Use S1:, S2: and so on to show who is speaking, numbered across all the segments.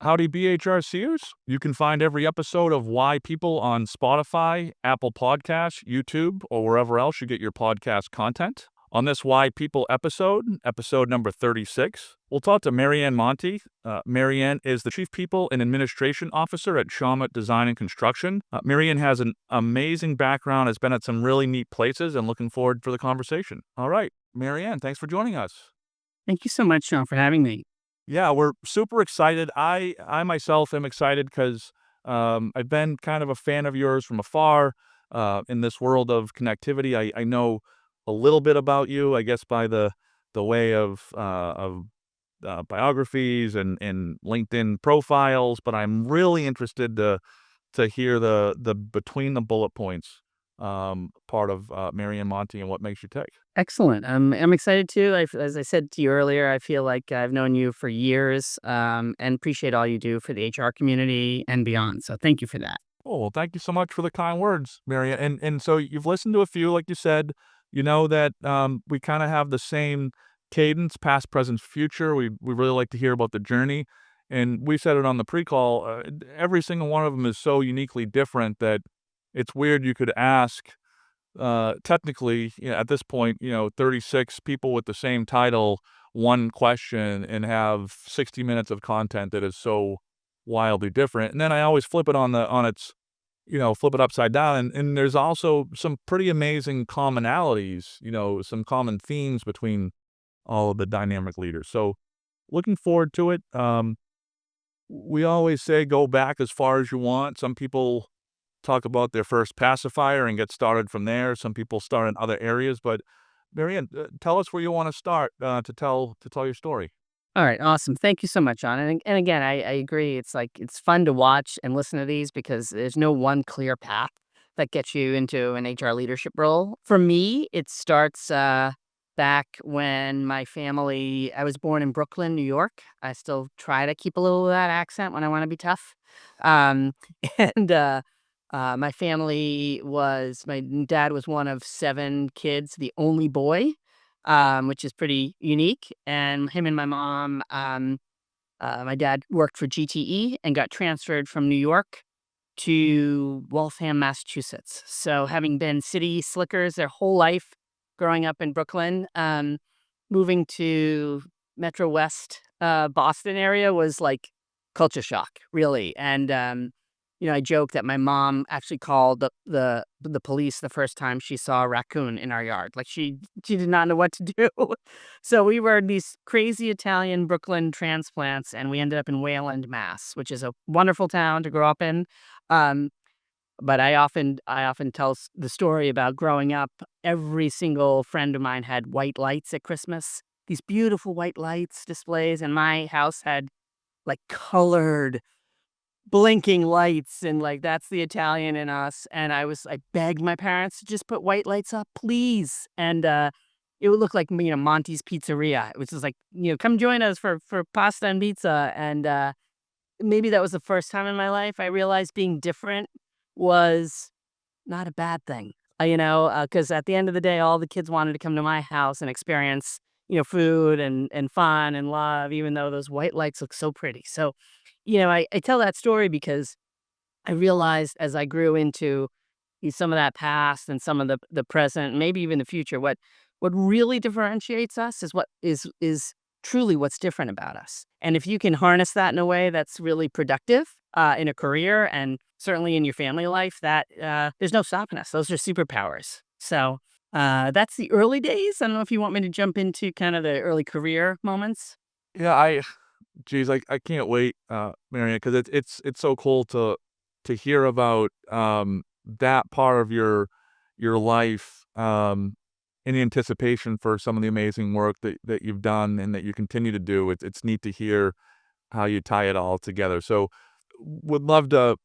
S1: Howdy, BHRCers. You can find every episode of Why People on Spotify, Apple Podcasts, YouTube, or wherever else you get your podcast content. On this Why People episode number 36, we'll talk to Marianne Monte. Marianne is the Chief People and Administration Officer at Shawmut Design Construction. Marianne has an amazing background, has been at some really neat places, and looking forward for the conversation. All right, Marianne, thanks for joining us.
S2: Thank you so much, Sean, for having me.
S1: Yeah, we're super excited. I myself am excited because I've been kind of a fan of yours from afar in this world of connectivity. I know a little bit about you, I guess, by the way of biographies and LinkedIn profiles, but I'm really interested to hear the between the bullet points part of Marianne Monte and what makes you tick.
S2: Excellent. I'm excited too. As I said to you earlier, I feel like I've known you for years and appreciate all you do for the HR community and beyond. So thank you for that.
S1: Oh, well, thank you so much for the kind words, Maria. And so you've listened to a few, like you said. You know that we kind of have the same cadence, past, present, future. We really like to hear about the journey, and we said it on the pre-call. Every single one of them is so uniquely different that it's weird. You could ask, technically, at this point, 36 people with the same title, one question, and have 60 minutes of content that is so wildly different. And then I always flip it flip it upside down. And there's also some pretty amazing commonalities, some common themes between all of the dynamic leaders. So looking forward to it. We always say go back as far as you want. Some people talk about their first pacifier and get started from there. Some people start in other areas, but Marianne, tell us where you want to start to tell your story.
S2: All right, awesome. Thank you so much, Sean. And again, I agree. It's fun to watch and listen to these because there's no one clear path that gets you into an HR leadership role. For me, it starts back when I was born in Brooklyn, New York. I still try to keep a little of that accent when I want to be tough. Um, and my dad was one of 7 kids, the only boy, which is pretty unique. And him and my mom, my dad worked for GTE and got transferred from New York to Waltham, Massachusetts. So having been city slickers their whole life growing up in Brooklyn, moving to Metro West, Boston area was like culture shock, really. And I joke that my mom actually called the police the first time she saw a raccoon in our yard. Like she did not know what to do. So we were these crazy Italian Brooklyn transplants, and we ended up in Wayland, Mass, which is a wonderful town to grow up in. Um, but I often tell the story about growing up. Every single friend of mine had white lights at Christmas. These beautiful white lights displays, and my house had like colored blinking lights, and like that's the Italian in us. And I begged my parents to just put white lights up, please. And it would look like Monty's Pizzeria. It was just like, come join us for pasta and pizza. And maybe that was the first time in my life I realized being different was not a bad thing. Because at the end of the day, all the kids wanted to come to my house and experience food and fun and love, even though those white lights look so pretty. So I tell that story because I realized as I grew into some of that past and some of the present, maybe even the future, what really differentiates us is what is truly what's different about us. And if you can harness that in a way that's really productive in a career and certainly in your family life, that there's no stopping us. Those are superpowers. So that's the early days. I don't know if you want me to jump into kind of the early career moments.
S1: Yeah, geez, I can't wait, Marianne, because it's so cool to hear about that part of your life in anticipation for some of the amazing work that you've done and that you continue to do. It's neat to hear how you tie it all together. So would love to,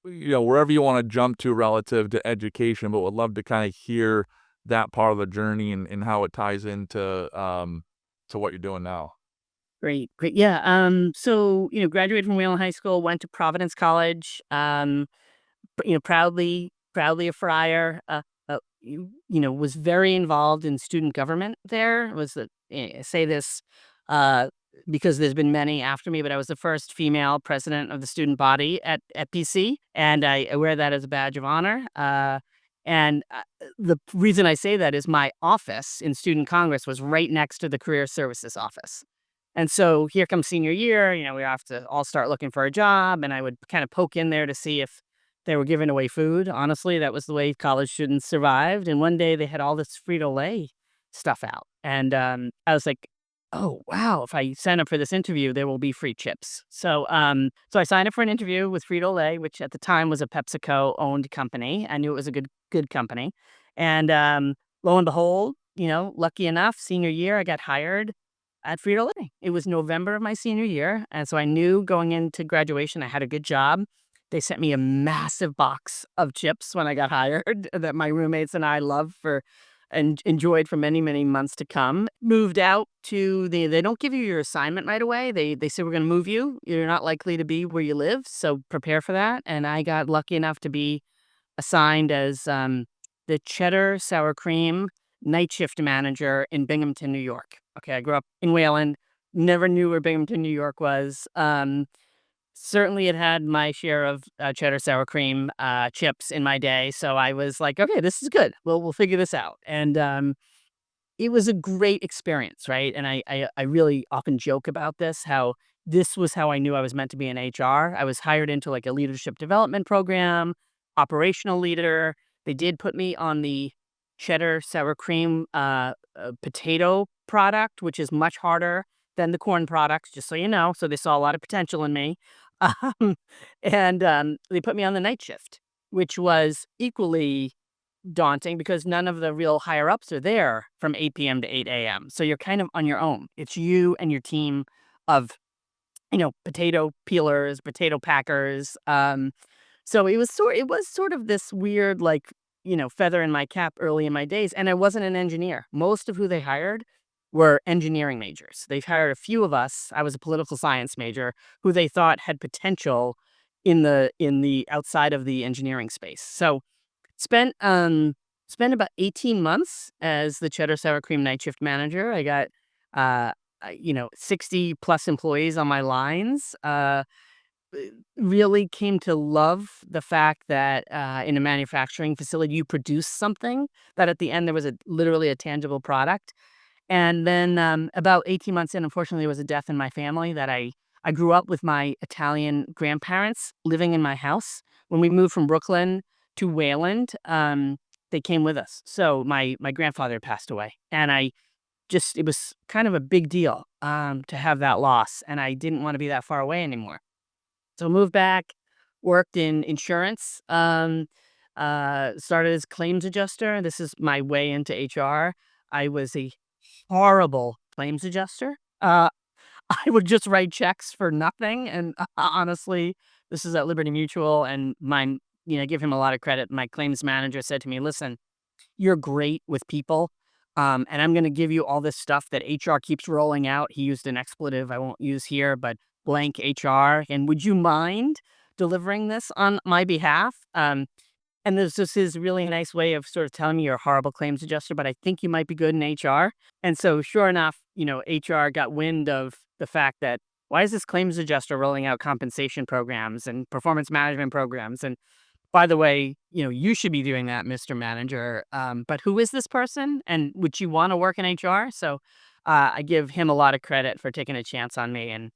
S1: wherever you want to jump to relative to education, but would love to kind of hear that part of the journey and how it ties into to what you're doing now.
S2: Great, great. Yeah. So, graduated from Wayland High School, went to Providence College, proudly a friar, was very involved in student government there. Was, say this, because there's been many after me, but I was the first female president of the student body at PC, and I wear that as a badge of honor. The reason I say that is my office in Student Congress was right next to the Career Services office. And so here comes senior year, we have to all start looking for a job, and I would kind of poke in there to see if they were giving away food. Honestly, that was the way college students survived. And one day they had all this Frito-Lay stuff out. And I was like, oh, wow, if I sign up for this interview, there will be free chips. So I signed up for an interview with Frito-Lay, which at the time was a PepsiCo-owned company. I knew it was a good company. And lo and behold, lucky enough, senior year, I got hired at Frito-Lay. It was November of my senior year, and so I knew going into graduation I had a good job. They sent me a massive box of chips when I got hired that my roommates and I loved for and enjoyed for many, many months to come. Moved out to they don't give you your assignment right away. They say, we're going to move you. You're not likely to be where you live, so prepare for that. And I got lucky enough to be assigned as the cheddar sour cream night shift manager in Binghamton, New York. Okay, I grew up in Wayland, never knew where Binghamton, New York was. Certainly it had my share of cheddar sour cream chips in my day, so I was like, okay, this is good. We'll figure this out. And it was a great experience, right? And I really often joke about this, how this was how I knew I was meant to be in HR. I was hired into like a leadership development program, operational leader. They did put me on the cheddar sour cream potato product, which is much harder than the corn products, just so you know. So they saw a lot of potential in me. Um, and they put me on the night shift, which was equally daunting because none of the real higher ups are there from 8 p.m. to 8 a.m. So you're kind of on your own. It's you and your team of, potato peelers, potato packers. So it was sort of this weird, like, feather in my cap early in my days. And I wasn't an engineer. Most of who they hired were engineering majors. They've hired a few of us. I was a political science major who they thought had potential in the outside of the engineering space. So spent spent about 18 months as the cheddar sour cream night shift manager. I got 60 plus employees on my lines. Really came to love the fact that in a manufacturing facility you produce something that at the end there was literally a tangible product. And then about 18 months in, unfortunately, there was a death in my family that I grew up with my Italian grandparents living in my house. When we moved from Brooklyn to Wayland, they came with us. So my grandfather passed away, and it was kind of a big deal to have that loss, and I didn't want to be that far away anymore. So moved back, worked in insurance, started as claims adjuster. This is my way into HR. I was a horrible claims adjuster. I would just write checks for nothing, and honestly, this is at Liberty Mutual, and give him a lot of credit. My claims manager said to me, "Listen, you're great with people, and I'm going to give you all this stuff that HR keeps rolling out." He used an expletive I won't use here, but blank HR. And would you mind delivering this on my behalf? And this is really nice way of sort of telling me you're a horrible claims adjuster, but I think you might be good in HR. And so sure enough, HR got wind of the fact that why is this claims adjuster rolling out compensation programs and performance management programs? And by the way, you should be doing that, Mr. Manager. But who is this person? And would you want to work in HR? So I give him a lot of credit for taking a chance on me and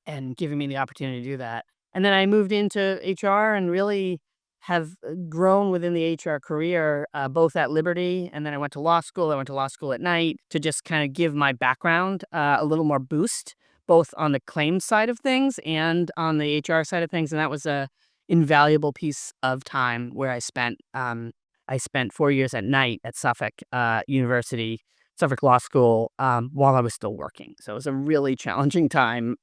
S2: and giving me the opportunity to do that. And then I moved into HR and really have grown within the HR career, both at Liberty, and then I went to law school. I went to law school at night to just kind of give my background a little more boost, both on the claims side of things and on the HR side of things. And that was a invaluable piece of time where I spent 4 years at night at Suffolk University, Suffolk Law School, while I was still working. So it was a really challenging time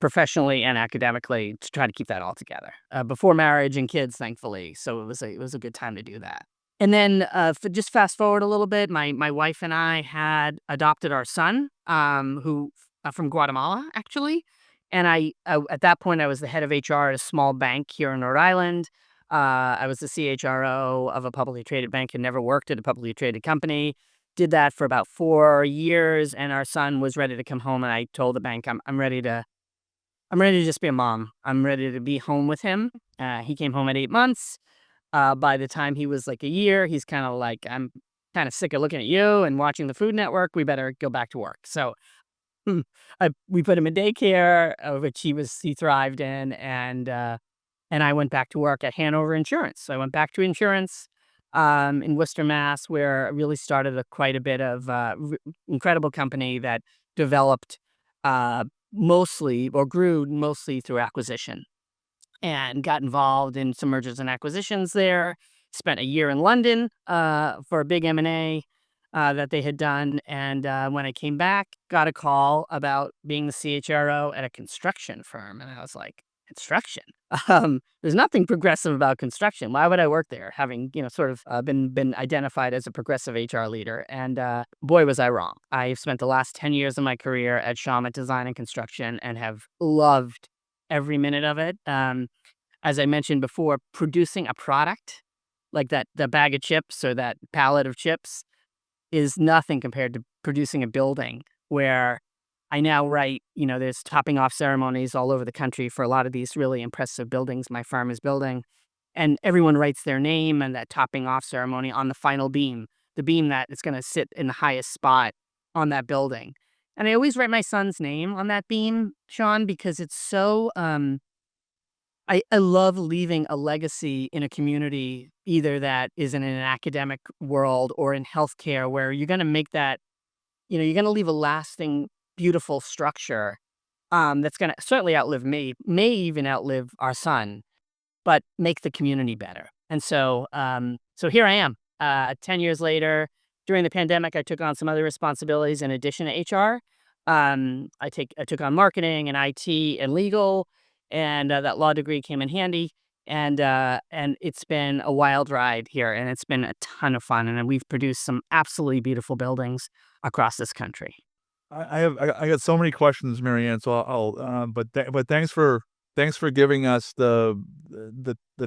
S2: professionally and academically to try to keep that all together before marriage and kids, thankfully. So it was a good time to do that. And then just fast forward a little bit, my wife and I had adopted our son, who from Guatemala, actually. And at that point, I was the head of HR at a small bank here in Rhode Island. I was the CHRO of a publicly traded bank and never worked at a publicly traded company. did that for about 4 years, and our son was ready to come home, and I told the bank, I'm ready to just be a mom. I'm ready to be home with him." He came home at 8 months. By the time he was like a year, he's kinda like, "I'm kinda sick of looking at you and watching the Food Network. We better go back to work." So, we put him in daycare, which he thrived in, and I went back to work at Hanover Insurance. So I went back to insurance, in Worcester, Mass, where I really started quite a bit of incredible company that developed uh, mostly or grew mostly through acquisition, and got involved in some mergers and acquisitions there. Spent a year in London for a big M&A that they had done. And when I came back, got a call about being the CHRO at a construction firm. And I was like, construction? There's nothing progressive about construction. Why would I work there? Having, sort of been identified as a progressive HR leader. And boy, was I wrong. I've spent the last 10 years of my career at Shawmut Design and Construction and have loved every minute of it. As I mentioned before, producing a product like the bag of chips or that pallet of chips is nothing compared to producing a building where I now write, there's topping off ceremonies all over the country for a lot of these really impressive buildings my firm is building. And everyone writes their name and that topping off ceremony on the final beam, the beam that is going to sit in the highest spot on that building. And I always write my son's name on that beam, Sean, because it's so I love leaving a legacy in a community, either that is in an academic world or in healthcare, where you're gonna make that, you're gonna leave a lasting, beautiful structure, that's gonna certainly outlive me, may even outlive our son, but make the community better. And so here I am, 10 years later. During the pandemic, I took on some other responsibilities in addition to HR. I took on marketing and IT and legal, and that law degree came in handy. And it's been a wild ride here, and it's been a ton of fun. And we've produced some absolutely beautiful buildings across this country.
S1: I got so many questions, Marianne. So but thanks for giving us the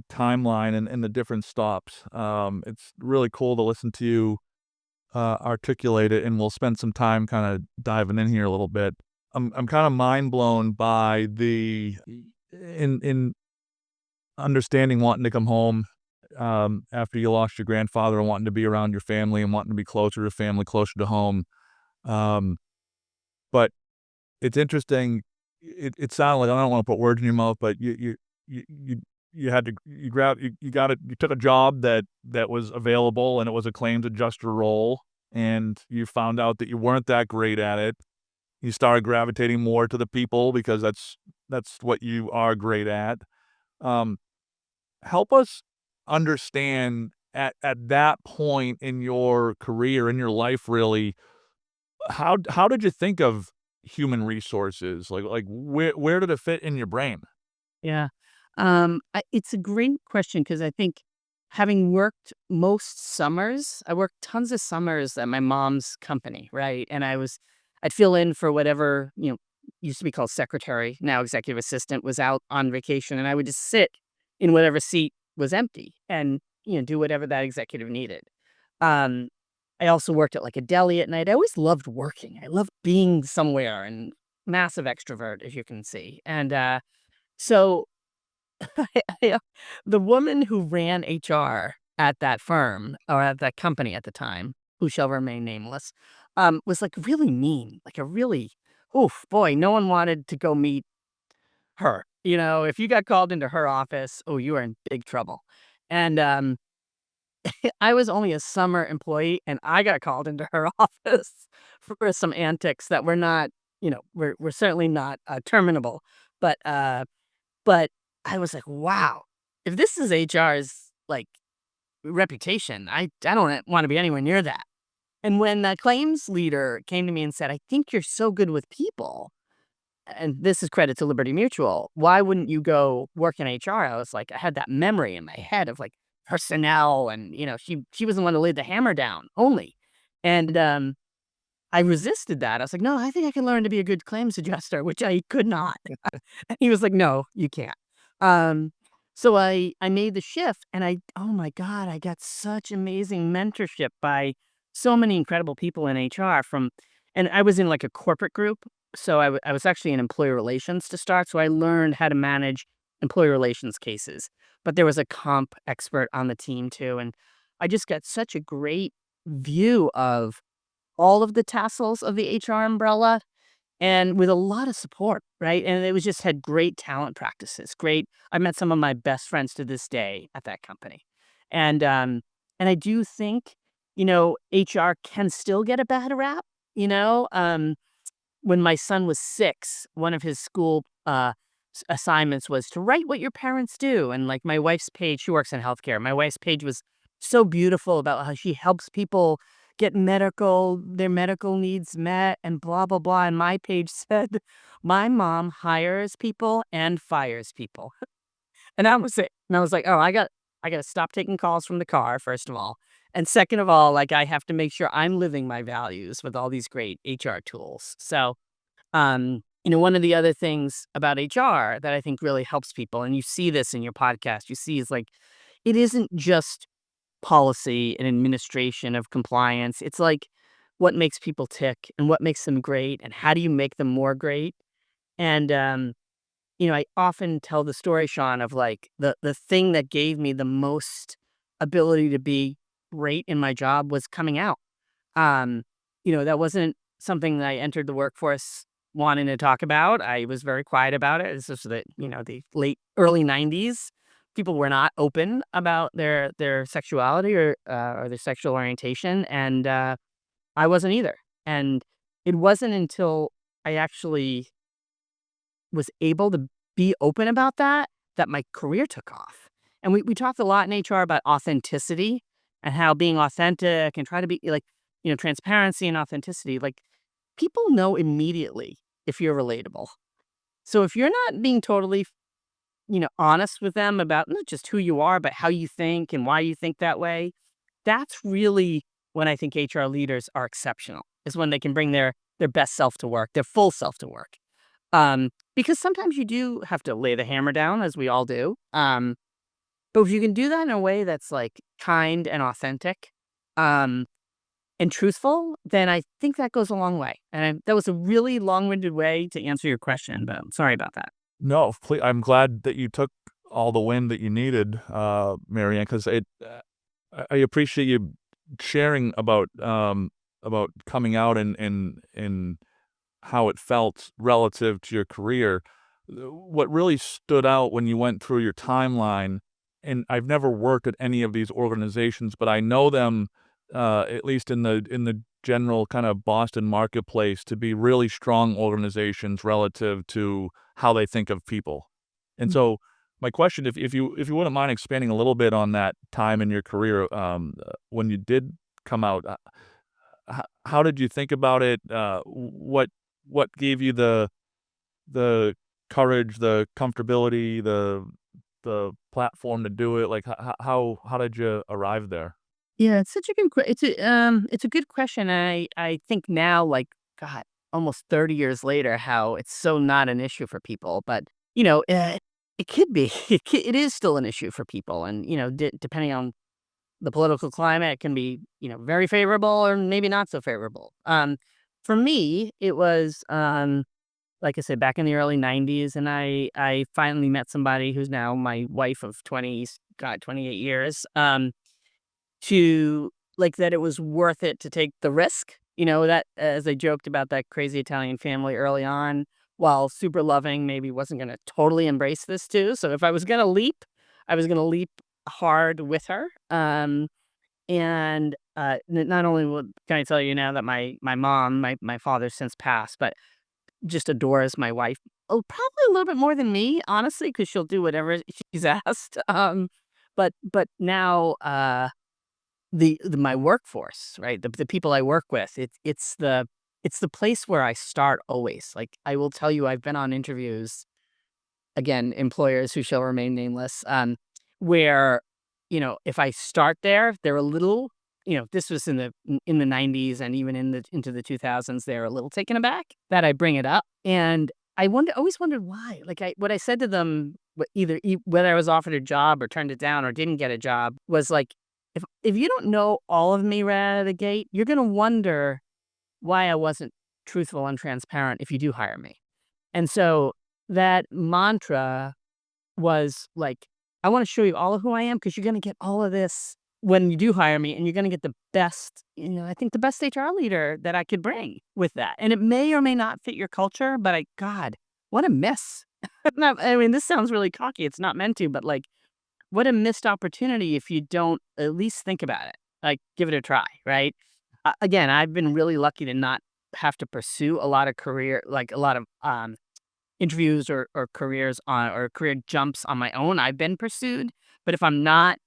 S1: timeline and the different stops. It's really cool to listen to you articulate it, and we'll spend some time kind of diving in here a little bit. I'm kind of mind blown by the in understanding wanting to come home after you lost your grandfather and wanting to be around your family and wanting to be closer to family, closer to home. Um, but it's interesting. It sounded like, I don't want to put words in your mouth, but you had to you grab you got it. You took a job that was available, and it was a claims adjuster role, and you found out that you weren't that great at it. You started gravitating more to the people because that's what you are great at. Um, Help us understand at that point in your career, in your life, really, how did you think of human resources? Like where did it fit in your brain?
S2: Yeah. It's a great question because I think having worked most summers, I worked tons of summers at my mom's company, right? And I'd fill in for whatever, used to be called secretary, now executive assistant, was out on vacation. And I would just sit in whatever seat was empty and, do whatever that executive needed. Um, I also worked at like a deli at night. I always loved working. I loved being somewhere, and massive extrovert, as you can see. And, so I, the woman who ran HR at that firm or at that company at the time, who shall remain nameless, was like really mean, like a really, oof, boy, no one wanted to go meet her. If you got called into her office, oh, you were in big trouble. And I was only a summer employee, and I got called into her office for some antics that were not, were certainly not terminable, but. But I was like, "Wow, if this is HR's, like, reputation, I don't wanna be anywhere near that." And when the claims leader came to me and said, "I think you're so good with people," and this is credit to Liberty Mutual, "Why wouldn't you go work in HR?" I was like, I had that memory in my head of, like, personnel and, she was the one who laid the hammer down only. And, I resisted that. I was like, "No, I think I can learn to be a good claims adjuster," which I could not. And he was like, "No, you can't." Um, so I made the shift, and oh my god, I got such amazing mentorship by so many incredible people in HR and I was in like a corporate group. So I was actually in employee relations to start. So I learned how to manage employee relations cases, but there was a comp expert on the team too. And I just got such a great view of all of the tassels of the HR umbrella and with a lot of support, right? And it was just had great talent practices. Great. I met some of my best friends to this day at that company. And um and I do think, HR can still get a bad rap, you know? When my son was 6, one of his school assignments was to write what your parents do. And like my wife's page, she works in healthcare. My wife's page was so beautiful about how she helps people get their medical needs met and blah, blah, blah. And my page said, my mom hires people and fires people. And that was it. And I was like, oh, I got to stop taking calls from the car, first of all. And second of all, like I have to make sure I'm living my values with all these great HR tools. So, one of the other things about HR that I think really helps people, and you see this in your podcast, you see is like, it isn't just policy and administration of compliance. It's like what makes people tick and what makes them great and how do you make them more great? And, I often tell the story, Sean, of like the thing that gave me the most ability to be great in my job was coming out. Um, that wasn't something that I entered the workforce wanting to talk about. I was very quiet about it. This was the late early 90s. People were not open about their sexuality or their sexual orientation, and I wasn't either. And it wasn't until I actually was able to be open about that my career took off. And we talked a lot in HR about authenticity and how being authentic and try to be like, transparency and authenticity. Like people know immediately if you're relatable. So if you're not being totally, honest with them about not just who you are, but how you think and why you think that way, that's really when I think HR leaders are exceptional, is when they can bring their best self to work, their full self to work. Because sometimes you do have to lay the hammer down, as we all do. But if you can do that in a way that's like kind and authentic, um, and truthful, then I think that goes a long way. And that was a really long-winded way to answer your question, but I'm sorry about that.
S1: No, I'm glad that you took all the wind that you needed, Marianne, 'cause I appreciate you sharing about coming out and how it felt relative to your career. What really stood out when you went through your timeline, and I've never worked at any of these organizations, but I know them, at least in the general kind of Boston marketplace, to be really strong organizations relative to how they think of people. And
S2: Mm.
S1: so my question, if you wouldn't mind expanding a little bit on that time in your career, when you did come out, how did you think about it? What gave you the courage, the comfortability, the platform to do it? Like, how did you arrive there?
S2: Yeah, it's such a it's a good question. I think now, like, God, almost 30 years later, how it's so not an issue for people, but it could be. It is still an issue for people, and depending on the political climate, it can be very favorable or maybe not so favorable. For me, it was like I said, back in the early 90s, and I finally met somebody who's now my wife of 28 years. To like that it was worth it to take the risk. That as I joked about that crazy Italian family early on, while super loving, maybe wasn't going to totally embrace this too. So if I was going to leap, I was going to leap hard with her. And not only can I tell you now that my mom, my father's since passed, but just adores my wife. Oh, probably a little bit more than me, honestly, because she'll do whatever she's asked. But now, my workforce, right? The people I work with, it's the place where I start always. Like I will tell you, I've been on interviews, again, employers who shall remain nameless, where, if I start there, they're a little, this was in the 90s and even into the 2000s, they're a little taken aback that I bring it up. And always wondered why. Like what I said to them, whether I was offered a job or turned it down or didn't get a job was like, if you don't know all of me right out of the gate, you're gonna wonder why I wasn't truthful and transparent if you do hire me. And so that mantra was like, I want to show you all of who I am because you're going to get all of this when you do hire me, and you're going to get the best, I think the best HR leader that I could bring with that. And it may or may not fit your culture, but God, what a miss. I mean, this sounds really cocky. It's not meant to, but like, what a missed opportunity if you don't at least think about it. Like, give it a try, right? Again, I've been really lucky to not have to pursue a lot of like a lot of interviews or careers on or career jumps on my own. I've been pursued, but if I'm not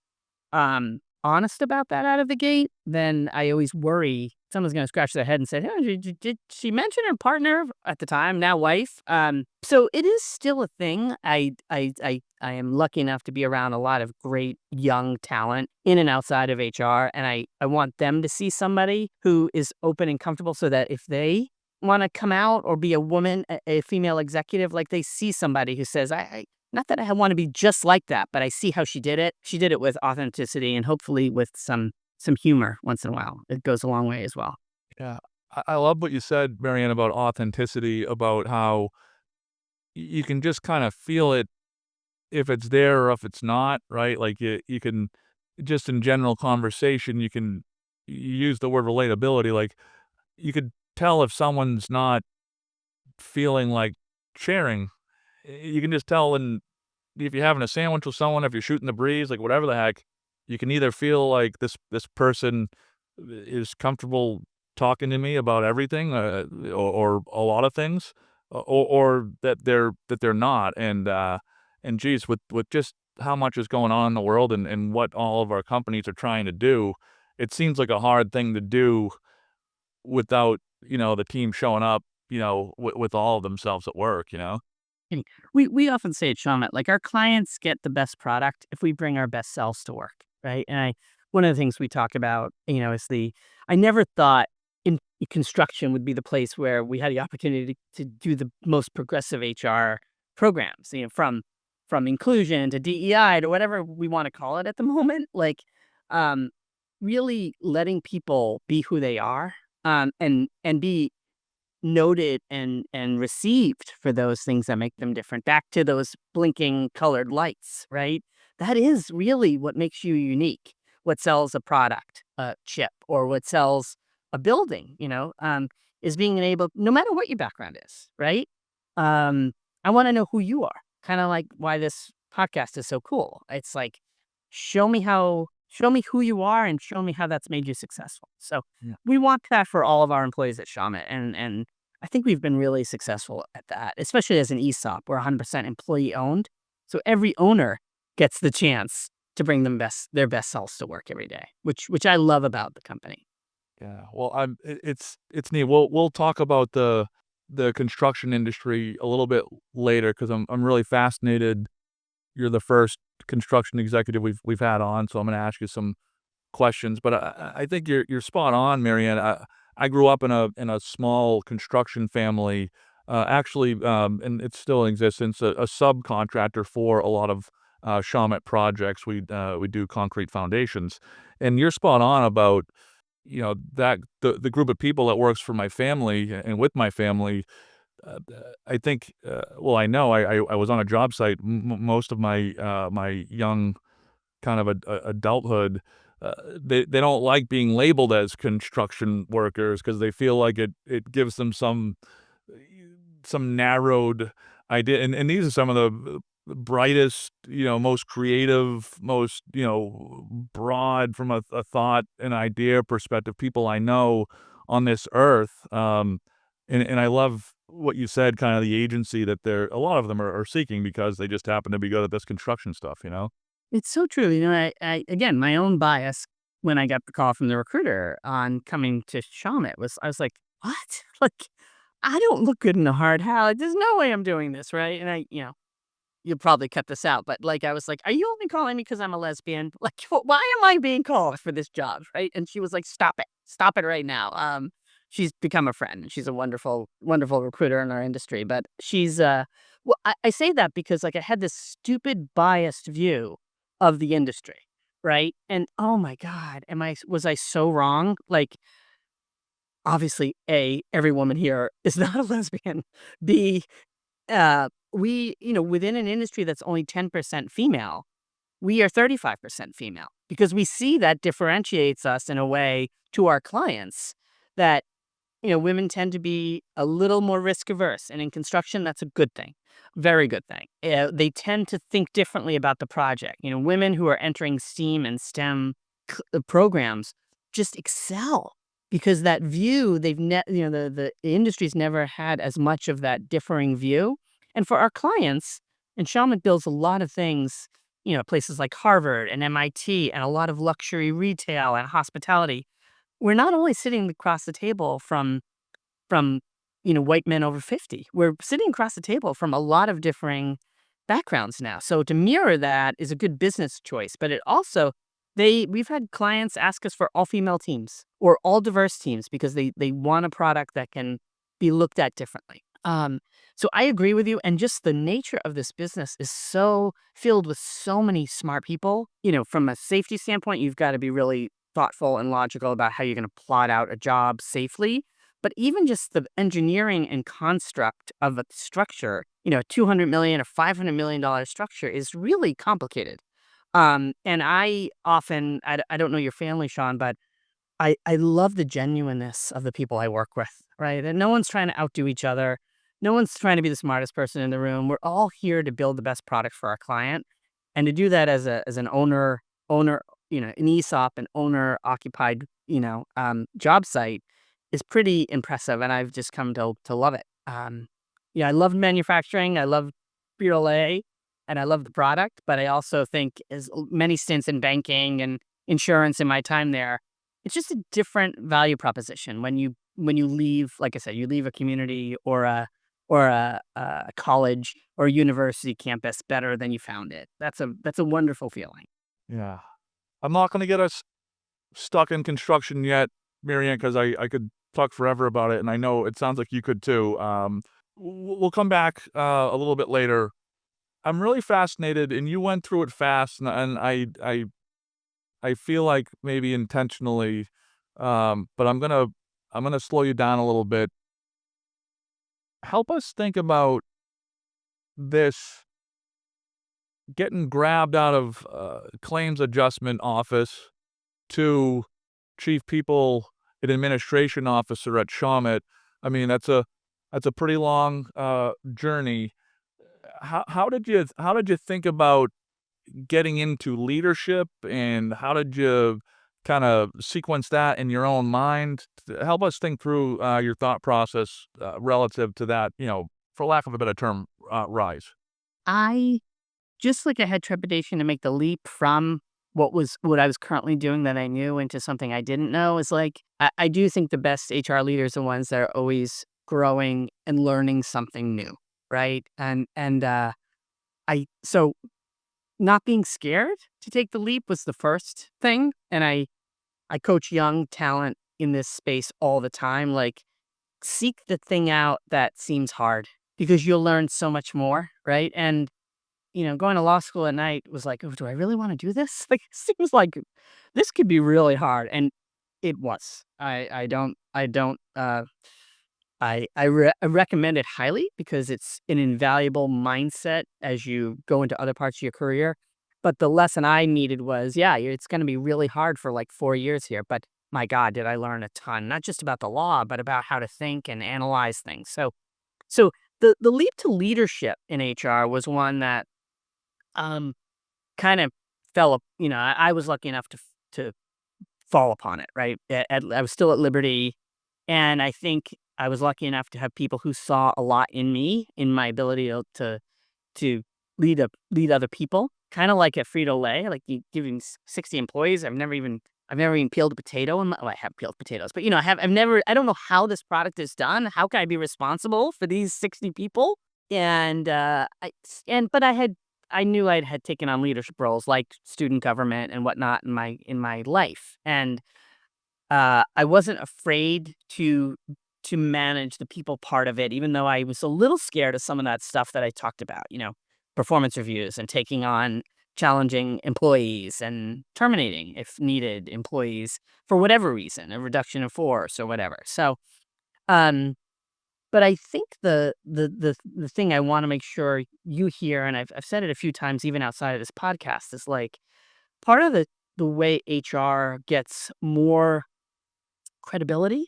S2: honest about that out of the gate, then I always worry someone's going to scratch their head and say, "Oh, did she mention her partner at the time, now wife?" So it is still a thing. I am lucky enough to be around a lot of great young talent in and outside of HR, and I want them to see somebody who is open and comfortable, so that if they want to come out or be a woman, a female executive, like they see somebody who says, I not that I want to be just like that, but I see how she did it. She did it with authenticity and hopefully with some humor once in a while. It goes a long way as well.
S1: Yeah. I love what you said, Marianne, about authenticity, about how you can just kind of feel it if it's there or if it's not, right? Like you can just in general conversation, you use the word relatability. Like you could tell if someone's not feeling like sharing. You can just tell, and if you're having a sandwich with someone, if you're shooting the breeze, like whatever the heck, you can either feel like this person is comfortable talking to me about everything, or a lot of things, or that they're not. And geez, with just how much is going on in the world and what all of our companies are trying to do, it seems like a hard thing to do without the team showing up, with all of themselves at work.
S2: And we often say at Shawmut, like our clients get the best product if we bring our best selves to work, right? And one of the things we talk about, is I never thought in construction would be the place where we had the opportunity to do the most progressive HR programs, from inclusion to DEI to whatever we want to call it at the moment. Like, um, really letting people be who they are, and be noted and received for those things that make them different. Back to those blinking colored lights, right? That is really what makes you unique. What sells a product, a chip, or what sells a building, is being able, no matter what your background is, right? I want to know who you are. Kind of like why this podcast is so cool. It's like, show me who you are and show me how that's made you successful. So
S1: Yeah.
S2: we want that for all of our employees at Shawmut, and I think we've been really successful at that, especially as an ESOP. We're 100% employee owned, so every owner gets the chance to bring their best selves to work every day, which I love about the company.
S1: Yeah, well, it's neat. We'll talk about the construction industry a little bit later because I'm really fascinated. You're the first construction executive we've had on, so I'm gonna ask you some questions. But I think you're spot on, Marianne. I grew up in a small construction family, actually, and it's still in existence, a subcontractor for a lot of Shawmut projects. We do concrete foundations, and you're spot on about that the group of people that works for my family and with my family. I think, well, I know I was on a job site most of my young kind of adulthood. They don't like being labeled as construction workers because they feel like it gives them some narrowed idea. And these are some of the brightest, most creative, most, broad from a thought and idea perspective people I know on this earth. And I love what you said, kind of the agency that a lot of them are seeking because they just happen to be good at this construction stuff.
S2: It's so true. I again, my own bias when I got the call from the recruiter on coming to Shawmut was, I was like, what? Like, I don't look good in a hard hat. Like, there's no way I'm doing this, right? And you'll probably cut this out, but like, I was like, are you only calling me because I'm a lesbian? Like, why am I being called for this job? Right? And she was like, stop it right now. She's become a friend, and she's a wonderful, wonderful recruiter in our industry. But she's, well, I say that because like I had this stupid biased view of the industry, right? And oh my God, was I so wrong? Like, obviously, A, every woman here is not a lesbian. B, within an industry that's only 10% female, we are 35% female because we see that differentiates us in a way to our clients that women tend to be a little more risk averse. And in construction, that's a good thing. Very good thing. They tend to think differently about the project. Women who are entering STEAM and STEM programs just excel because that view the industry's never had as much of that differing view. And for our clients, and Shawmut builds a lot of things, places like Harvard and MIT and a lot of luxury retail and hospitality. We're not only sitting across the table from white men over 50. We're sitting across the table from a lot of differing backgrounds now. So to mirror that is a good business choice, but it also we've had clients ask us for all female teams or all diverse teams because they want a product that can be looked at differently. So I agree with you, and just the nature of this business is so filled with so many smart people. From a safety standpoint, you've got to be really thoughtful and logical about how you're going to plot out a job safely. But even just the engineering and construct of a structure, $200 million or $500 million structure is really complicated. And I don't know your family, Sean, but I love the genuineness of the people I work with, right? And no one's trying to outdo each other. No one's trying to be the smartest person in the room. We're all here to build the best product for our client, and to do that as an owner, an ESOP, an owner occupied, job site is pretty impressive, and I've just come to love it. I love manufacturing. I love Frito-Lay, and I love the product, but I also think as many stints in banking and insurance in my time there, it's just a different value proposition when you leave, like I said, you leave a community or a college or a university campus better than you found it. That's a wonderful feeling.
S1: Yeah. I'm not gonna get us stuck in construction yet, Marianne, because I could talk forever about it, and I know it sounds like you could too. We'll come back a little bit later. I'm really fascinated, and you went through it fast, and I feel like maybe intentionally, but I'm gonna slow you down a little bit. Help us think about this getting grabbed out of claims adjustment office to chief people and administration officer at Shawmut. I mean, that's a pretty long journey. How did you think about getting into leadership, and how did you kind of sequence that in your own mind? Help us think through your thought process relative to that, for lack of a better term, rise.
S2: I Just like I had trepidation to make the leap from what I was currently doing that I knew into something I didn't know is like I do think the best HR leaders are ones that are always growing and learning something new, right? And I so not being scared to take the leap was the first thing, and I coach young talent in this space all the time. Like, seek the thing out that seems hard because you'll learn so much more, right? And going to law school at night was like, "Oh, do I really wanna do this?" Like, it seems like this could be really hard, and it was. I recommend it highly because it's an invaluable mindset as you go into other parts of your career, but the lesson I needed was, yeah, it's gonna be really hard for, like, 4 years here, but my god, did I learn a ton, not just about the law, but about how to think and analyze things. So the leap to leadership in HR was one that um, kind of I was lucky enough to fall upon it, right? I was still at Liberty, and I think I was lucky enough to have people who saw a lot in me, in my ability to lead other people, kind of like at Frito-Lay, like you giving 60 employees. I've never even peeled a potato well, I have peeled potatoes, but I don't know how this product is done. How can I be responsible for these 60 people? And but I knew I had taken on leadership roles like student government and whatnot in my life. And I wasn't afraid to manage the people part of it, even though I was a little scared of some of that stuff that I talked about, performance reviews and taking on challenging employees and terminating, if needed, employees for whatever reason, a reduction in force or whatever. So, um, but I think the thing I want to make sure you hear, and I've said it a few times even outside of this podcast, is like part of the way HR gets more credibility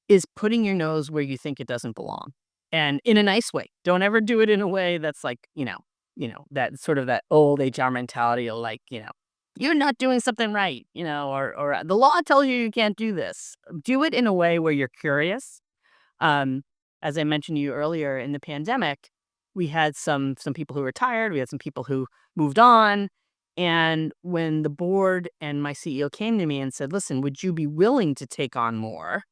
S2: is putting your nose where you think it doesn't belong, and in a nice way. Don't ever do it in a way that's like, that sort of that old HR mentality of like, "You're not doing something right," or "The law tells you you can't do this." Do it in a way where you're curious. Um, as I mentioned to you earlier, in the pandemic, we had some people who retired, we had some people who moved on, and when the board and my CEO came to me and said, "Listen, would you be willing to take on more?"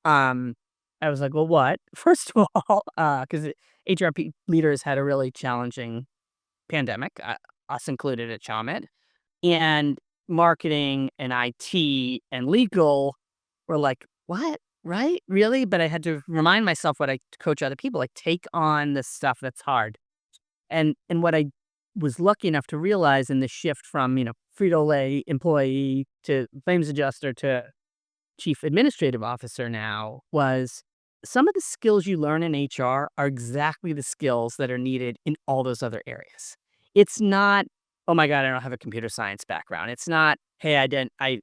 S2: Um, I was like, "Well, what?" First of all, because HRP leaders had a really challenging pandemic, us included at Shawmut, and marketing and IT and legal were like, "What? Right? Really?" But I had to remind myself what I coach other people, like, take on the stuff that's hard. And what I was lucky enough to realize in the shift from, Frito-Lay employee to claims adjuster to chief administrative officer now was some of the skills you learn in HR are exactly the skills that are needed in all those other areas. It's not, "Oh my god, I don't have a computer science background." It's not, "Hey, I didn't I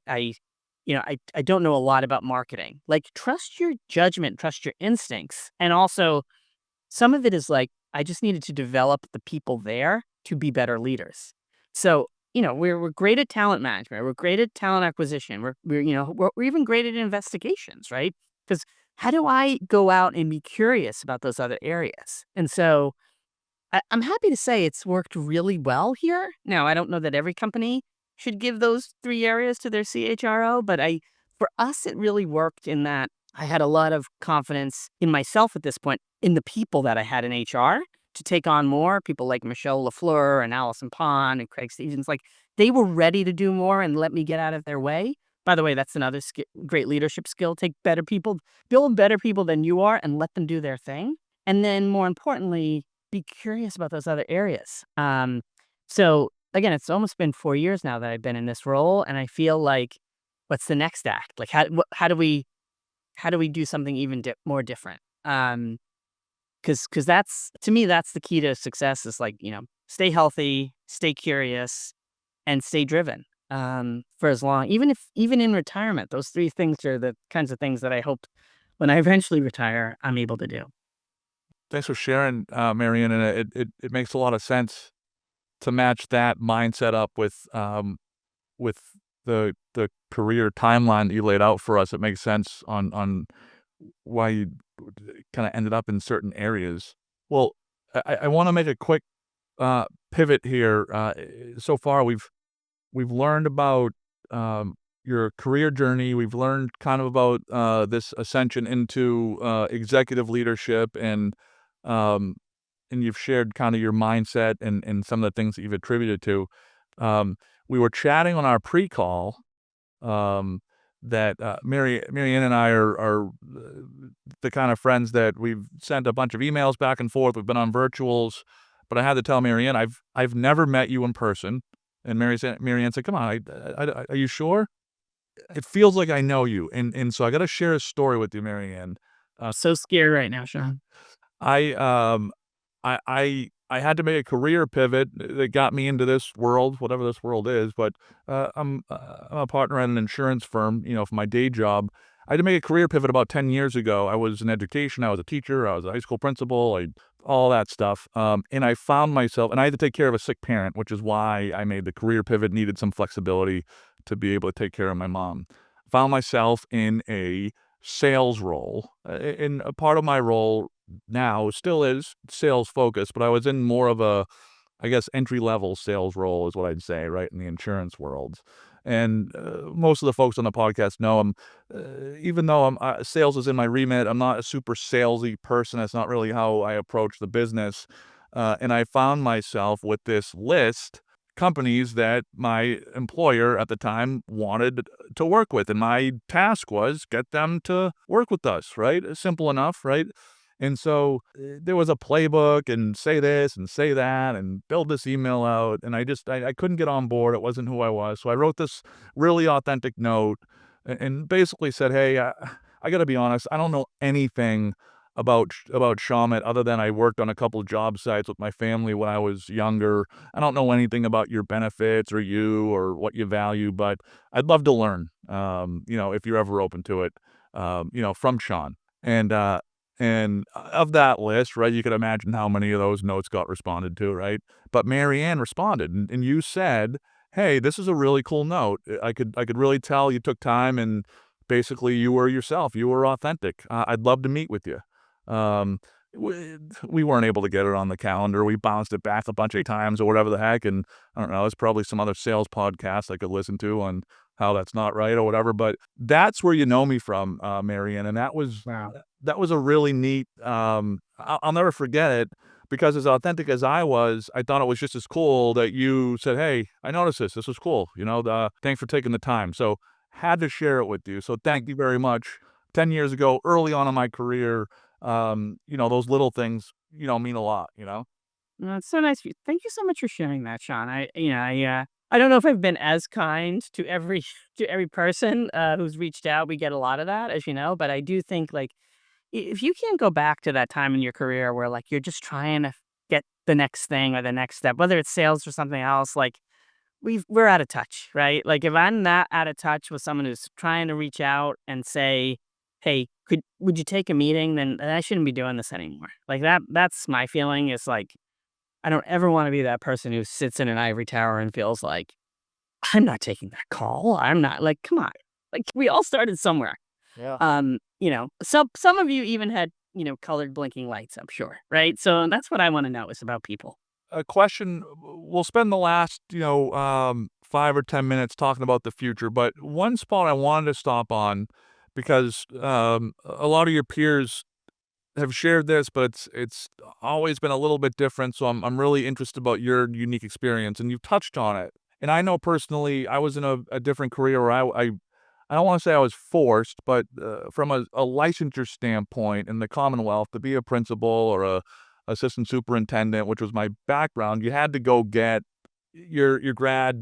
S2: don't know a lot about marketing." Like, trust your judgment, trust your instincts. And also, some of it is like, I just needed to develop the people there to be better leaders. So, we're great at talent management. We're great at talent acquisition. We're even great at investigations, right? Because how do I go out and be curious about those other areas? And so I'm happy to say it's worked really well here. Now, I don't know that every company should give those 3 areas to their CHRO, but for us, it really worked in that I had a lot of confidence in myself at this point, in the people that I had in HR to take on more. People like Michelle LaFleur and Allison Pond and Craig Stevens, like, they were ready to do more and let me get out of their way. By the way, that's another great leadership skill. Take better people, build better people than you are, and let them do their thing. And then more importantly, be curious about those other areas. So again, it's almost been 4 years now that I've been in this role, and I feel like, what's the next act? Like, how do we do something even more different? Because that's, to me, that's the key to success. Is like, stay healthy, stay curious, and stay driven. For as long, even in retirement, those 3 things are the kinds of things that I hope when I eventually retire, I'm able to do.
S1: Thanks for sharing, Marianne, and it makes a lot of sense to match that mindset up with the career timeline that you laid out for us. It makes sense on why you kinda ended up in certain areas. Well, I wanna make a quick, pivot here. So far, we've learned about, your career journey. We've learned kind of about, this ascension into, executive leadership, um, and you've shared kinda your mindset and some of the things that you've attributed to. We were chatting on our pre-call, um, that, Marianne and I are the kind of friends that we've sent a bunch of emails back and forth. We've been on virtuals, but I had to tell Marianne, I've never met you in person, and Marianne said, "Come on, are you sure? It feels like I know you." And so I gotta share a story with you, Marianne.
S2: So scared right now, Sean.
S1: I, um, I had to make a career pivot that got me into this world, whatever this world is, but, I'm a partner at an insurance firm, for my day job. I had to make a career pivot about 10 years ago. I was in education, I was a teacher, I was a high school principal, all that stuff, and I found myself and I had to take care of a sick parent, which is why I made the career pivot, needed some flexibility to be able to take care of my mom. Found myself in a sales role, and a part of my role now still is sales focused, but I was in more of a, I guess, entry level sales role is what I'd say, right, in the insurance world. And most of the folks on the podcast know even though sales is in my remit, I'm not a super salesy person. That's not really how I approach the business. And I found myself with this list companies that my employer at the time wanted to work with, and my task was get them to work with us. Right, simple enough, right? And so there was a playbook and say this and say that and build this email out. And I couldn't get on board. It wasn't who I was. So I wrote this really authentic note and basically said, hey, I got to be honest. I don't know anything about Shawmut other than I worked on a couple of job sites with my family when I was younger. I don't know anything about your benefits or you or what you value, but I'd love to learn, if you're ever open to it, from Sean. And, of that list, right, you could imagine how many of those notes got responded to, right? But Marianne responded, and you said, "Hey, this is a really cool note. I could really tell you took time, and basically you were yourself. You were authentic. I'd love to meet with you." Um, we weren't able to get it on the calendar. We bounced it back a bunch of times or whatever the heck, and I don't know. There's probably some other sales podcast I could listen to on how that's not right or whatever. But that's where you know me from, Marianne, and
S2: Wow.
S1: that was a really neat. I'll never forget it because as authentic as I was, I thought it was just as cool that you said, "Hey, I noticed this. This was cool. Thanks for taking the time." So had to share it with you. So thank you very much. 10 years ago, early on in my career, those little things, mean a lot.
S2: Well, it's so nice of you. Thank you so much for sharing that, Sean. I don't know if I've been as kind to every to every person who's reached out. We get a lot of that, as you know, but I do think like if you can't go back to that time in your career where like you're just trying to get the next thing or the next step, whether it's sales or something else, like we're out of touch, right? Like if I'm not out of touch with someone who's trying to reach out and say, "Hey, would you take a meeting?" Then I shouldn't be doing this anymore. Like that's my feeling is like I don't ever want to be that person who sits in an ivory tower and feels like I'm not taking that call. I'm not like, come on. Like we all started somewhere.
S1: Yeah.
S2: Some of you even had, colored blinking lights, I'm sure, right? So that's what I want to know is about people.
S1: A question. We'll spend the last, 5 or 10 minutes talking about the future, but one spot I wanted to stop on because a lot of your peers have shared this, but it's always been a little bit different. So I'm really interested about your unique experience, and you've touched on it. And I know personally, I was in a different career where I don't want to say I was forced, but from a licensure standpoint in the Commonwealth to be a principal or a assistant superintendent, which was my background, you had to go get your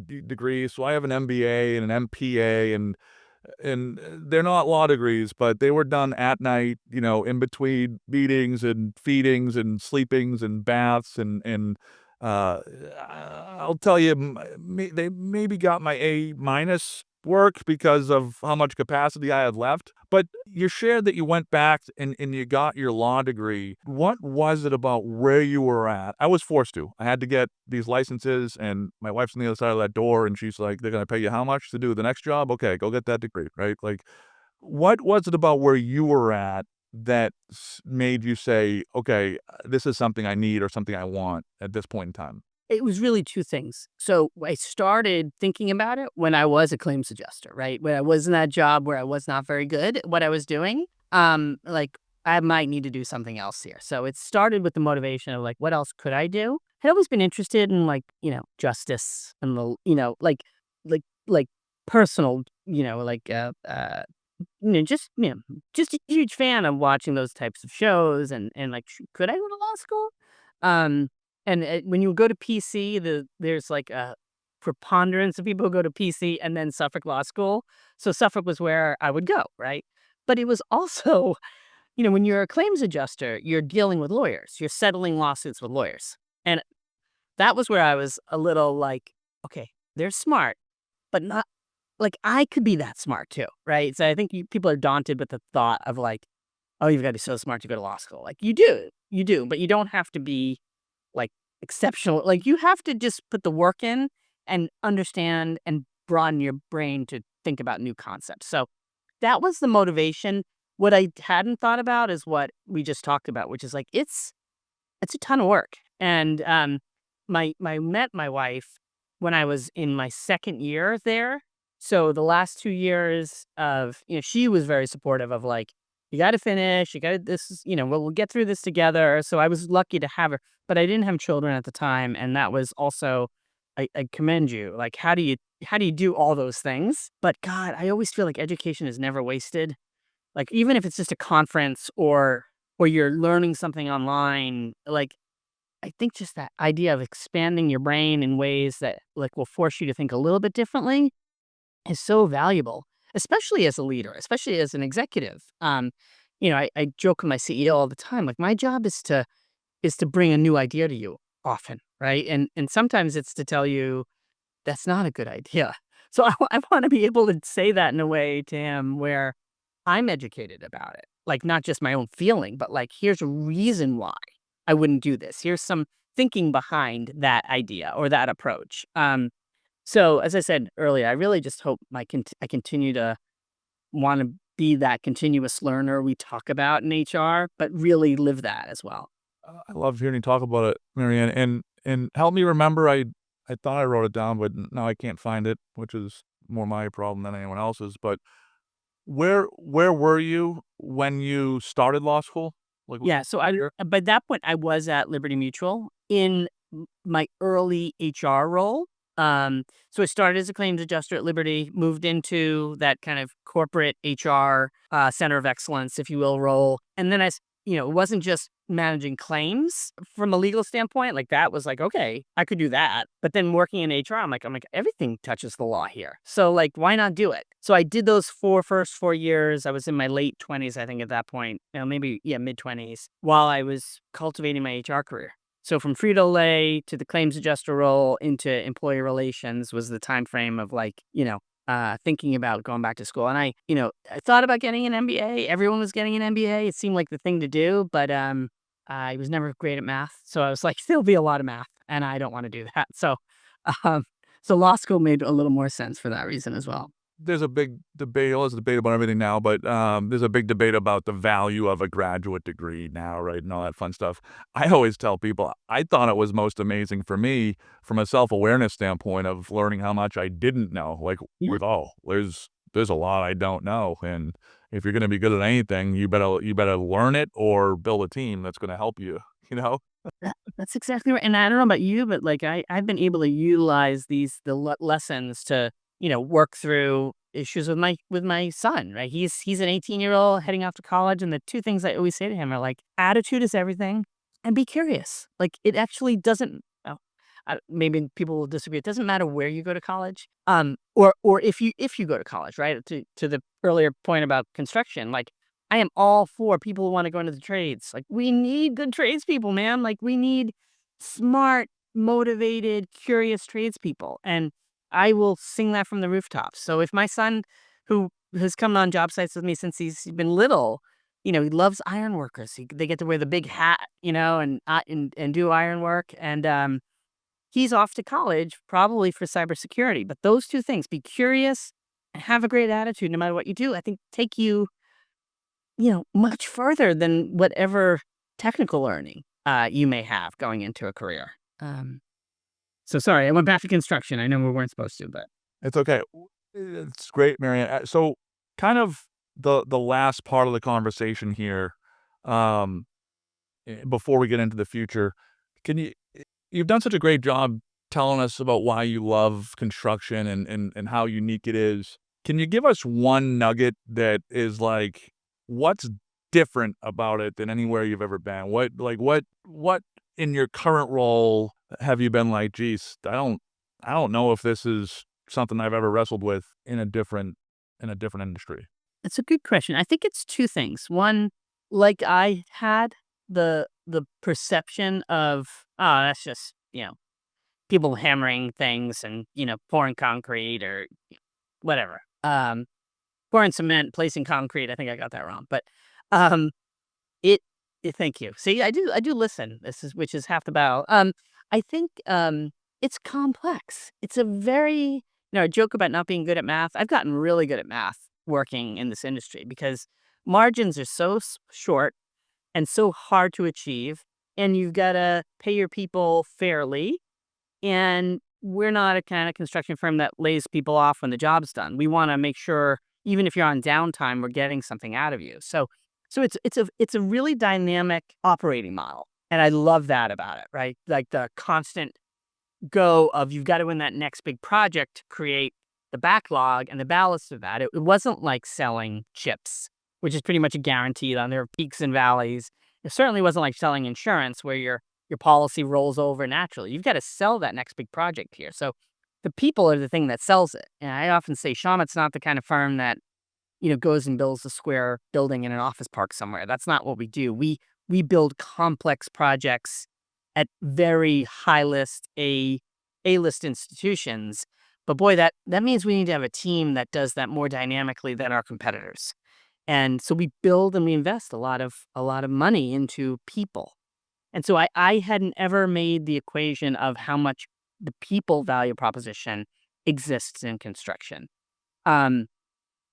S1: degree. So I have an MBA and an MPA, and they're not law degrees, but they were done at night, in between meetings and feedings and sleepings and baths and uh, I'll tell you, they maybe got my A minus work because of how much capacity I had left. But you shared that you went back and you got your law degree. What was it about where you were at? I was forced to. I had to get these licenses, and my wife's on the other side of that door, and she's like, "They're going to pay you how much to do the next job? Okay, go get that degree," right? Like, what was it about where you were at that made you say, "Okay, this is something I need or something I want at this point in time"?
S2: It was really 2 things. So, I started thinking about it when I was a claims adjuster, right? When I was in that job where I was not very good at what I was doing, like, I might need to do something else here. So, it started with the motivation of, like, what else could I do? I'd always been interested in, like, justice and like, personal, just a huge fan of watching those types of shows and, like, could I go to law school? Um and, when you go to PC, there's, like, a preponderance of people who go to PC and then Suffolk Law School. So Suffolk was where I would go, right? But it was also when you're a claims adjuster, you're dealing with lawyers. You're settling lawsuits with lawyers. And that was where I was a little like, "Okay, they're smart, but not like, I could be that smart too," right? So I think people are daunted with the thought of, like, "Oh, you've gotta be so smart to go to law school." Like, you do, but you don't have to be like, exceptional like, you have to just put the work in and understand and broaden your brain to think about new concepts. So, that was the motivation. What I hadn't thought about is what we just talked about, which is, like, it's a ton of work, and, met my wife when I was in my 2nd year there. So, the last 2 years of she was very supportive of, like, "You gotta finish, you gotta this is" "we'll get through this together." So, I was lucky to have her, but I didn't have children at the time, and that was also I commend you. Like, how do you do all those things? But God, I always feel like education is never wasted. Like, even if it's just a conference or you're learning something online, like, I think just that idea of expanding your brain in ways that, like, will force you to think a little bit differently is so valuable, especially as a leader, especially as an executive. I joke with my CEO all the time, like, my job is to bring a new idea to you often, right? And sometimes it's to tell you that's not a good idea. So I want to be able to say that in a way to him where I'm educated about it. Like, not just my own feeling, but like, here's a reason why I wouldn't do this. Here's some thinking behind that idea or that approach. So as I said earlier, I really just hope I continue to want to be that continuous learner we talk about in HR, but really live that as well.
S1: I love hearing you talk about it, Marianne, and help me remember, I thought I wrote it down, but now I can't find it, which is more my problem than anyone else's, but where were you when you started law school? Like,
S2: Yeah, so
S1: year?
S2: by that point, I was at Liberty Mutual in my early HR role. So I started as a claims adjuster at Liberty, moved into that kind of corporate HR center of excellence, if you will, role, and then it wasn't just managing claims from a legal standpoint. Like, that was like, okay, I could do that. But then working in HR, I'm like, everything touches the law here. So, like, why not do it? So I did those first 4 years. I was in my late 20s, I think, at that point. Maybe, yeah, mid 20s, while I was cultivating my HR career. So from Frito-Lay to the claims adjuster role into employee relations was the time frame of, like, thinking about going back to school. And I thought about getting an MBA. Everyone was getting an MBA. It seemed like the thing to do, but I was never great at math. So I was like, there'll be a lot of math, and I don't want to do that. So, um, so law school made a little more sense for that reason as well.
S1: There's a big debate, well, there's a debate about everything now, but, there's a big debate about the value of a graduate degree now, right, and all that fun stuff. I always tell people, I thought it was most amazing for me from a self-awareness standpoint of learning how much I didn't know, like,
S2: Yeah.
S1: with, "Oh, there's a lot I don't know," and if you're gonna be good at anything, you better learn it or build a team that's gonna help you, you know?
S2: That's exactly right. And I don't know about you, but like, I've been able to utilize the lessons to work through issues with my son. Right, he's an 18-year-old heading off to college, and the two things I always say to him are like, attitude is everything, and be curious. Like, it actually doesn't. Well, maybe people will disagree. It doesn't matter where you go to college, or if you go to college, right? To the earlier point about construction, like, I am all for people who want to go into the trades. Like, we need good tradespeople, man. Like, we need smart, motivated, curious tradespeople. And I will sing that from the rooftops. So if my son, who has come on job sites with me since he's been little, he loves iron workers. They get to wear the big hat, and do iron work. And he's off to college probably for cybersecurity. But those two things, be curious and have a great attitude no matter what you do, I think take you much further than whatever technical learning you may have going into a career. So sorry, I went back to construction. I know we weren't supposed to, but
S1: It's okay. It's great, Marianne. So kind of the last part of the conversation here, um, before we get into the future, can you've done such a great job telling us about why you love construction and how unique it is. Can you give us one nugget that is like, what's different about it than anywhere you've ever been? What in your current role have you been like, geez, I don't know if this is something I've ever wrestled with in a different industry.
S2: it's a good question. I think it's two things. One, like, I had the perception of, oh, that's just people hammering things and pouring concrete or whatever. Pouring cement, placing concrete. I think I got that wrong, but um, It thank you. See, I do listen. Which is half the battle. I think, it's complex. It's a very a joke about not being good at math. I've gotten really good at math working in this industry because margins are so short and so hard to achieve, and you've gotta pay your people fairly, and we're not a kind of construction firm that lays people off when the job's done. We wanna make sure, even if you're on downtime, we're getting something out of you. So it's a really dynamic operating model, and I love that about it, right? Like, the constant go of, you've got to win that next big project to create the backlog and the ballast of that. It wasn't like selling chips, which is pretty much a guaranteed on. There are peaks and valleys, It certainly wasn't like selling insurance where your policy rolls over naturally. You've got to sell that next big project here. So the people are the thing that sells it. And I often say Shawmut's not the kind of firm that, goes and builds a square building in an office park somewhere. That's not what we do. We build complex projects at very high list A-list institutions. But boy, that means we need to have a team that does that more dynamically than our competitors. And so we build and we invest a lot of money into people. And so I hadn't ever made the equation of how much the people value proposition exists in construction. Um,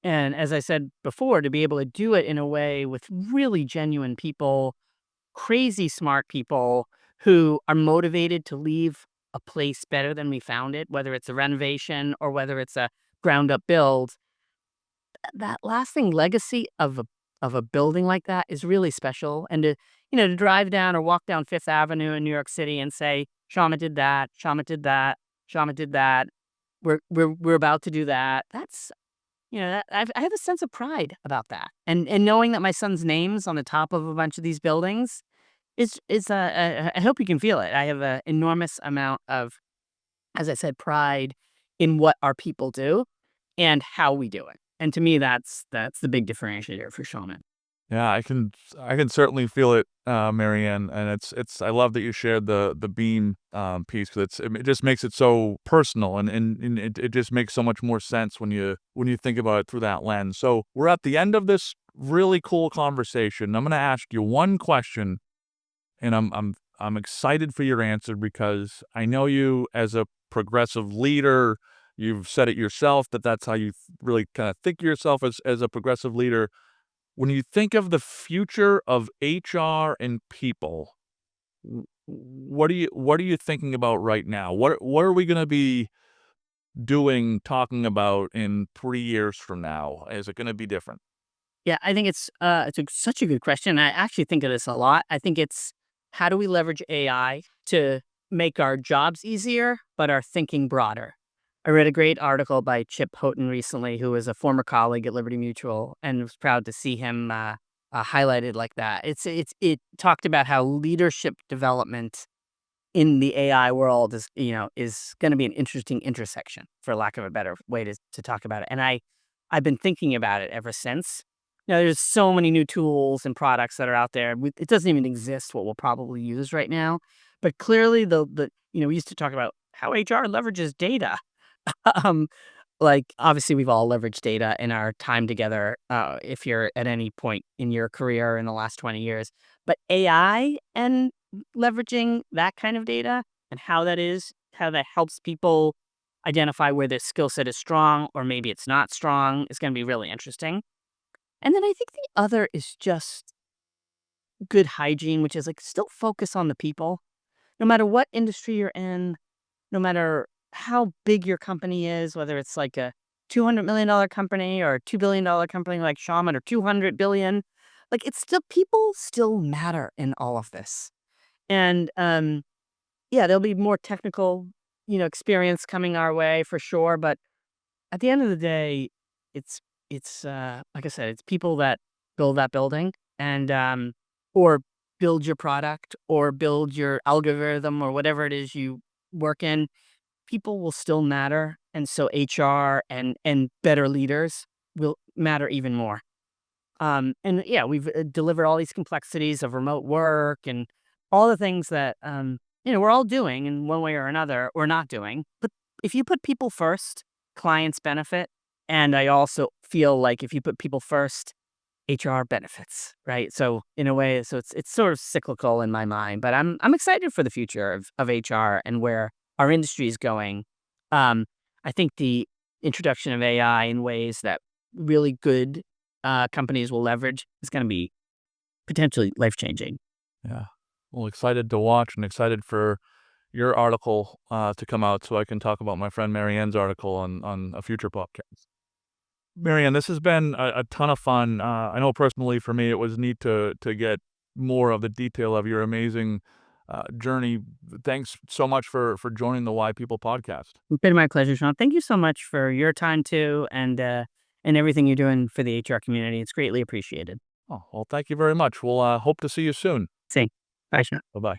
S2: and as I said before, to be able to do it in a way with really genuine people, crazy smart people who are motivated to leave a place better than we found it, whether it's a renovation or whether it's a ground up build, that lasting legacy of a building like that is really special. And to drive down or walk down Fifth Avenue in New York City and say, Shawmut did that, Shawmut did that, Shawmut did that. We're about to do that. That's that, I have a sense of pride about that. And knowing that my son's name's on the top of a bunch of these buildings I hope you can feel it. I have an enormous amount of, as I said, pride in what our people do and how we do it. And to me, that's the big differentiator for Shawmut.
S1: Yeah, I can certainly feel it, Marianne, and it's I love that you shared the beam piece, 'cause it just makes it so personal, and it just makes so much more sense when you think about it through that lens. So we're at the end of this really cool conversation. I'm gonna ask you one question, and I'm excited for your answer because I know you as a progressive leader. You've said it yourself that that's how you really kind of think of yourself as a progressive leader. When you think of the future of HR and people, what are you thinking about right now? What are we gonna be doing, talking about in 3 years from now? Is it gonna be different?
S2: Yeah, I think such a good question. I actually think of this a lot. I think it's how do we leverage AI to make our jobs easier, but our thinking broader. I read a great article by Chip Houghton recently, who was a former colleague at Liberty Mutual, and was proud to see him highlighted like that. It talked about how leadership development in the AI world is going to be an interesting intersection, for lack of a better way to talk about it. And I've been thinking about it ever since. There's so many new tools and products that are out there. It doesn't even exist what we'll probably use right now. But clearly, we used to talk about how HR leverages data. um, like, obviously, we've all leveraged data in our time together, if you're at any point in your career in the last 20 years. But AI and leveraging that kind of data and how that helps people identify where their skill set is strong or maybe it's not strong is going to be really interesting. And then I think the other is just good hygiene, which is like still focus on the people. No matter what industry you're in, no matter how big your company is, whether it's like a $200 million company or a $2 billion company like Shawmut or 200 billion, like it's still people still matter in all of this. And yeah, there'll be more technical, experience coming our way for sure. But at the end of the day, it's like I said, it's people that build that building and or build your product or build your algorithm or whatever it is you work in. People will still matter, and so HR and better leaders will matter even more. And yeah, we've delivered all these complexities of remote work and all the things that we're all doing in one way or another, or not doing. But if you put people first, clients benefit, and I also feel like if you put people first, HR benefits, right? So in a way, so it's sort of cyclical in my mind, but I'm excited for the future of HR and where our industry is going. I think the introduction of AI in ways that really good companies will leverage is going to be potentially life changing.
S1: Yeah. Well, excited to watch and excited for your article to come out so I can talk about my friend Marianne's article on a future podcast. Marianne, this has been a ton of fun. I know personally for me it was neat to get more of the detail of your amazing journey. Thanks so much for joining the Why People podcast.
S2: It's been my pleasure, Sean. Thank you so much for your time too, and everything you're doing for the HR community. It's greatly appreciated.
S1: Oh, well, thank you very much. We'll hope to see you soon.
S2: Same. Bye, Sean.
S1: Bye bye.